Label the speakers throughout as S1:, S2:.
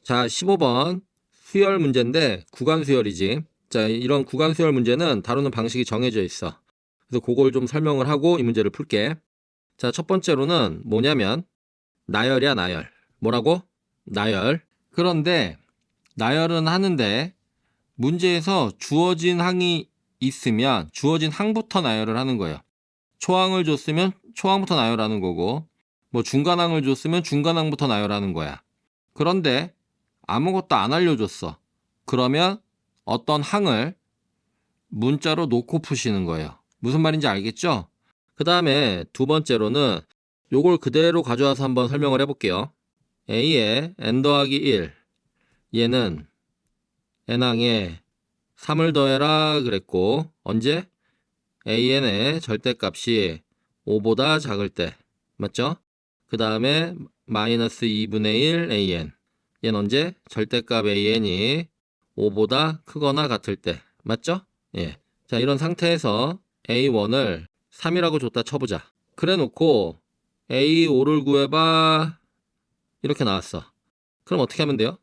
S1: 자, 15번 수열 문제인데 구간 수열이지. 자, 이런 구간 수열 문제는 다루는 방식이 정해져 있어. 그래서 그걸 좀 설명을 하고 이 문제를 풀게. 자, 첫 번째로는 뭐냐면 나열이야, 나열. 뭐라고? 나열. 그런데 나열은 하는데 문제에서 주어진 항이 있으면 주어진 항부터 나열을 하는 거예요. 초항을 줬으면 초항부터 나열하는 거고, 뭐 중간항을 줬으면 중간항부터 나열하는 거야. 그런데 아무것도 안 알려줬어. 그러면 어떤 항을 문자로 놓고 푸시는 거예요. 무슨 말인지 알겠죠? 그 다음에 두 번째로는 요걸 그대로 가져와서 한번 설명을 해볼게요. A에 n 더하기 1, 얘는 n항에 3을 더해라 그랬고, 언제? AN의 절대값이 5보다 작을 때, 맞죠? 그 다음에 마이너스 2분의 1 AN, 얘는 언제? 절대값 AN이 5보다 크거나 같을 때, 맞죠? 예. 자, 이런 상태에서 A1을 3이라고 줬다 쳐보자. 그래 놓고 A5를 구해봐. 이렇게 나왔어. 그럼 어떻게 하면 돼요?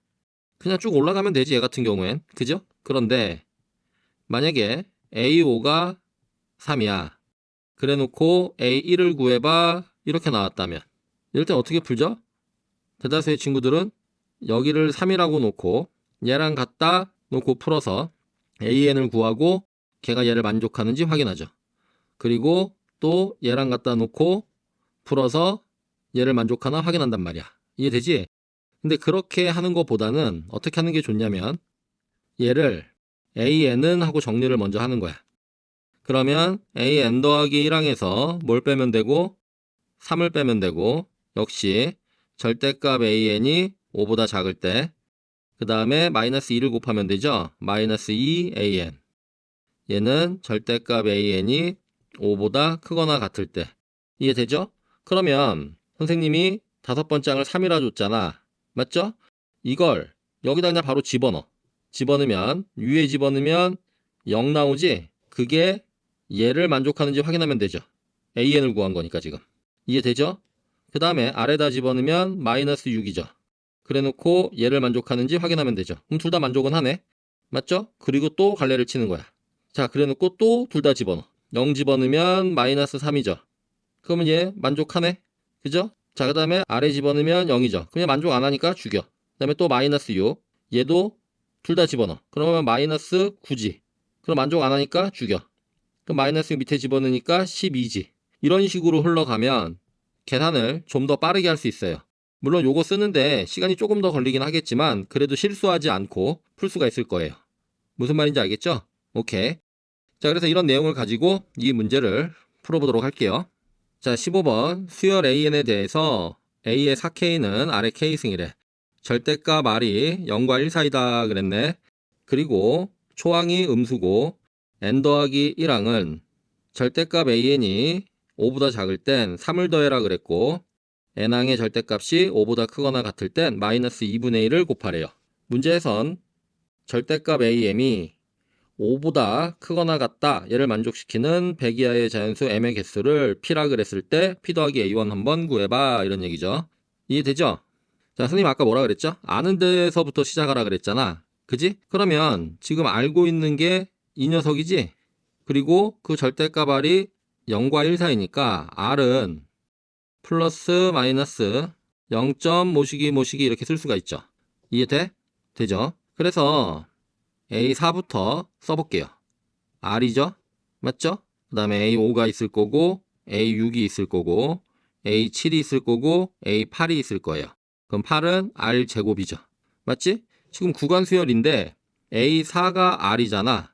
S1: 그냥 쭉 올라가면 되지, 얘 같은 경우엔. 그죠? 그런데 만약에 A5가 3이야. 그래 놓고 A1을 구해봐. 이렇게 나왔다면 이럴 땐 어떻게 풀죠? 대다수의 친구들은 여기를 3이라고 놓고 얘랑 같다 놓고 풀어서 AN을 구하고 걔가 얘를 만족하는지 확인하죠. 그리고 또 얘랑 갖다 놓고 풀어서 얘를 만족하나 확인한단 말이야. 이해되지? 근데 그렇게 하는 것보다는 어떻게 하는 게 좋냐면 얘를 AN은 하고 정리를 먼저 하는 거야. 그러면 AN 더하기 1항에서 뭘 빼면 되고 3을 빼면 되고, 역시 절대값 AN이 5보다 작을 때, 그 다음에 마이너스 2를 곱하면 되죠. 마이너스 2AN. 얘는 절대값 AN이 5보다 크거나 같을 때. 이해되죠? 그러면 선생님이 다섯 번째 항을 3이라 줬잖아. 맞죠? 이걸 여기다 그냥 바로 집어넣어. 집어넣으면, 위에 집어넣으면 0 나오지? 그게 얘를 만족하는지 확인하면 되죠. AN을 구한 거니까 지금. 이해되죠? 그 다음에 아래다 집어넣으면 마이너스 6이죠. 그래 놓고 얘를 만족하는지 확인하면 되죠. 그럼 둘 다 만족은 하네. 맞죠? 그리고 또 갈래를 치는 거야. 자, 그래 놓고 또 둘 다 집어넣어. 0 집어넣으면 마이너스 3이죠. 그러면 얘 만족하네. 그죠? 자, 그 다음에 아래 집어넣으면 0이죠. 그럼 얘 만족 안 하니까 죽여. 그 다음에 또 마이너스 6. 얘도 둘 다 집어넣어. 그러면 마이너스 9지. 그럼 만족 안 하니까 죽여. 그럼 마이너스 6 밑에 집어넣으니까 12지. 이런 식으로 흘러가면 계산을 좀 더 빠르게 할 수 있어요. 물론 요거 쓰는데 시간이 조금 더 걸리긴 하겠지만 그래도 실수하지 않고 풀 수가 있을 거예요. 무슨 말인지 알겠죠? 오케이. 자, 그래서 이런 내용을 가지고 이 문제를 풀어보도록 할게요. 자, 15번 수열 AN에 대해서 A의 4K는 아래 K승이래. 절대값 R이 0과 1 사이다 그랬네. 그리고 초항이 음수고 n 더하기 1항은 절대값 AN이 5보다 작을 땐 3을 더해라 그랬고 n항의 절대값이 5보다 크거나 같을 땐 마이너스 2분의 1을 곱하래요. 문제에선 절대값 AM이 5보다 크거나 같다 얘를 만족시키는 100 이하의 자연수 m의 개수를 p라 그랬을 때 p 더하기 a1 한번 구해봐 이런 얘기죠. 이해되죠? 자, 선생님 아까 뭐라 그랬죠? 아는 데서부터 시작하라 그랬잖아. 그지? 그러면 지금 알고 있는 게 이 녀석이지? 그리고 그 절대값 R이 0과 1 사이니까 R은 플러스 마이너스 0점 모시기 모시기 이렇게 쓸 수가 있죠. 이해돼? 되죠? 그래서 A4부터 써볼게요. R이죠? 맞죠? 그 다음에 A5가 있을 거고 A6이 있을 거고 A7이 있을 거고 A8이 있을 거예요. 그럼 8은 R 제곱이죠. 맞지? 지금 구간 수열인데 A4가 R이잖아.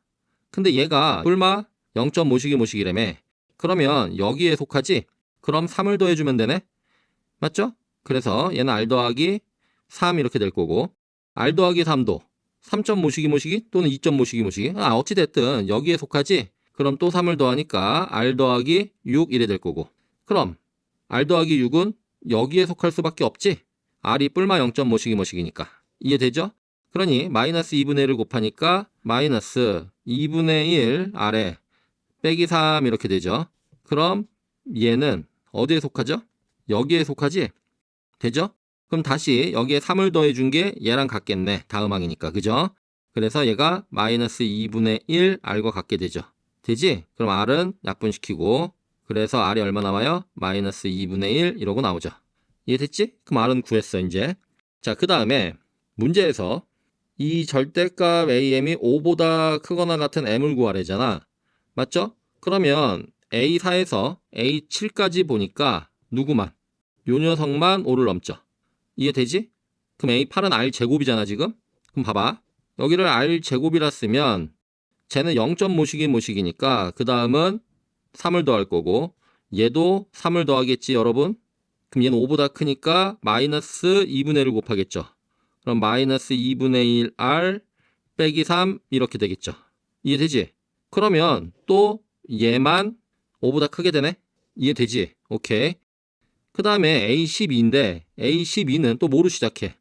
S1: 근데 얘가 뿔마 0점 모시기 모시기라며. 그러면 여기에 속하지? 그럼 3을 더해주면 되네? 맞죠? 그래서 얘는 R 더하기 3 이렇게 될 거고 R 더하기 3도 3점 모시기 모시기 또는 2점 모시기 모시기 어찌됐든 여기에 속하지? 그럼 또 3을 더하니까 R 더하기 6 이래 될 거고 그럼 R 더하기 6은 여기에 속할 수밖에 없지? R이 뿔마 0점 모시기 모시기니까 이해되죠? 그러니 마이너스 2분의 1을 곱하니까 마이너스 2분의 1 R에 빼기 3 이렇게 되죠. 그럼 얘는 어디에 속하죠? 여기에 속하지? 되죠? 그럼 다시 여기에 3을 더해준 게 얘랑 같겠네. 다음 항이니까. 그죠? 그래서 얘가 마이너스 2분의 1 R과 같게 되죠. 되지? 그럼 R은 약분시키고 그래서 R이 얼마 나와요? 마이너스 2분의 1 이러고 나오죠. 이해됐지? 그럼 R은 구했어 이제. 자, 그 다음에 문제에서 이 절대값 AM이 5보다 크거나 같은 M을 구하래잖아. 맞죠? 그러면 A4에서 A7까지 보니까 누구만? 요 녀석만 5를 넘죠. 이해되지? 그럼 A8은 R제곱이잖아 지금? 그럼 봐봐. 여기를 R제곱이라 쓰면 쟤는 0점 모시기니까 그 다음은 3을 더할 거고 얘도 3을 더하겠지 여러분? 그럼 얘는 5보다 크니까 마이너스 2분의 1을 곱하겠죠. 그럼 마이너스 2분의 1 R 빼기 3 이렇게 되겠죠. 이해되지? 그러면 또 얘만 5보다 크게 되네? 이해되지? 오케이. 그 다음에 A12인데 A12는 또 뭐로 시작해?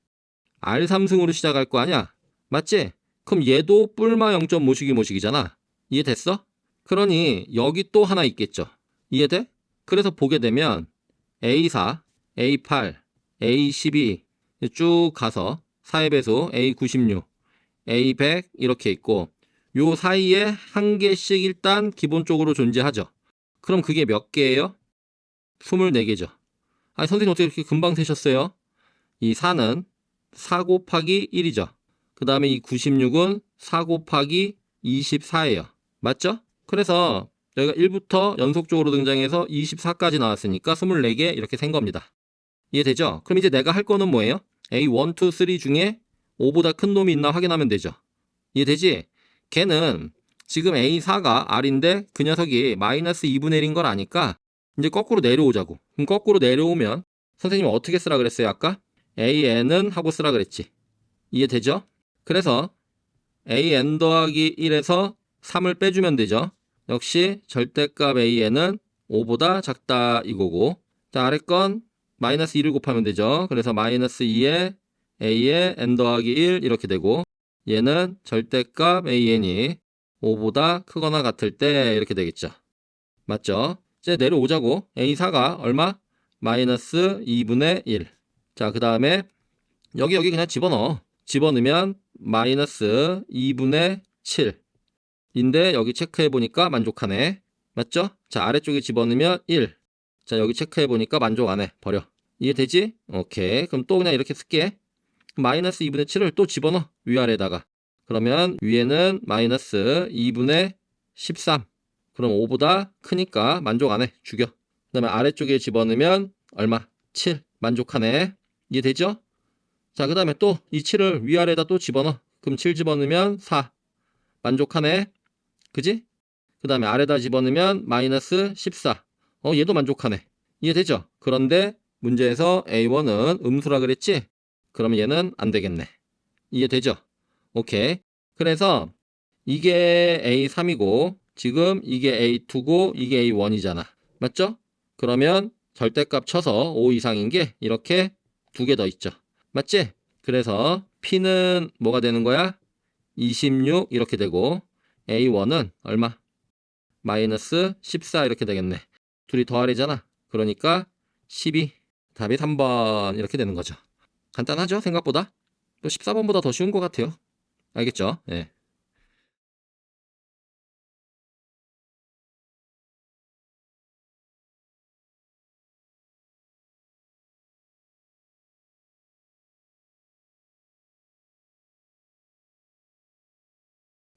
S1: R3승으로 시작할 거 아니야? 맞지? 그럼 얘도 뿔마 0점 모시기잖아. 이해됐어? 그러니 여기 또 하나 있겠죠. 이해돼? 그래서 보게 되면 A4, A8, A12 쭉 가서 4의 배수 A96, A100 이렇게 있고 요 사이에 한 개씩 일단 기본적으로 존재하죠. 그럼 그게 몇 개예요? 24개죠. 아니 선생님 어떻게 이렇게 금방 세셨어요? 이 4는 4 곱하기 1이죠. 그 다음에 이 96은 4 곱하기 24예요. 맞죠? 그래서 여기가 1부터 연속적으로 등장해서 24까지 나왔으니까 24개 이렇게 센 겁니다. 이해되죠? 그럼 이제 내가 할 거는 뭐예요? A1, 2, 3 중에 5보다 큰 놈이 있나 확인하면 되죠. 이해되지? 걔는 지금 A4가 R인데 그 녀석이 마이너스 2분의 1인 걸 아니까 이제 거꾸로 내려오자고. 그럼 거꾸로 내려오면 선생님이 어떻게 쓰라 그랬어요 아까? AN은 하고 쓰라 그랬지. 이해되죠? 그래서 AN 더하기 1에서 3을 빼주면 되죠. 역시 절대값 AN은 5보다 작다 이거고 자 아래 건 마이너스 2를 곱하면 되죠. 그래서 마이너스 2에 A에 N 더하기 1 이렇게 되고 얘는 절대값 AN이 5보다 크거나 같을 때 이렇게 되겠죠. 맞죠? 이제 내려오자고. A4가 얼마? 마이너스 2분의 1. 자, 그 다음에 여기 그냥 집어넣어. 집어넣으면 마이너스 2분의 7. 인데 여기 체크해 보니까 만족하네. 맞죠? 자, 아래쪽에 집어넣으면 1. 자, 여기 체크해 보니까 만족 안 해. 버려. 이해되지? 오케이. 그럼 또 그냥 이렇게 쓸게. 마이너스 2분의 7을 또 집어넣어. 위아래다가. 그러면 위에는 마이너스 2분의 13. 그럼 5보다 크니까 만족 안 해. 죽여. 그 다음에 아래쪽에 집어넣으면 얼마? 7. 만족하네. 이해되죠? 자, 그 다음에 또 이 7을 위아래다 또 집어넣어. 그럼 7 집어넣으면 4. 만족하네. 그지? 그 다음에 아래다 집어넣으면 마이너스 14. 얘도 만족하네. 이해되죠? 그런데 문제에서 A1은 음수라 그랬지? 그러면 얘는 안 되겠네. 이해되죠? 오케이. 그래서 이게 A3이고 지금 이게 A2고 이게 A1이잖아. 맞죠? 그러면 절대값 쳐서 5 이상인 게 이렇게 2개 더 있죠. 맞지? 그래서 P는 뭐가 되는 거야? 26 이렇게 되고 A1은 얼마? 마이너스 14 이렇게 되겠네. 둘이 더하래잖아. 그러니까 12. 답이 3번 이렇게 되는 거죠. 간단하죠? 생각보다? 또 14번보다 더 쉬운 것 같아요. 알겠죠? 예.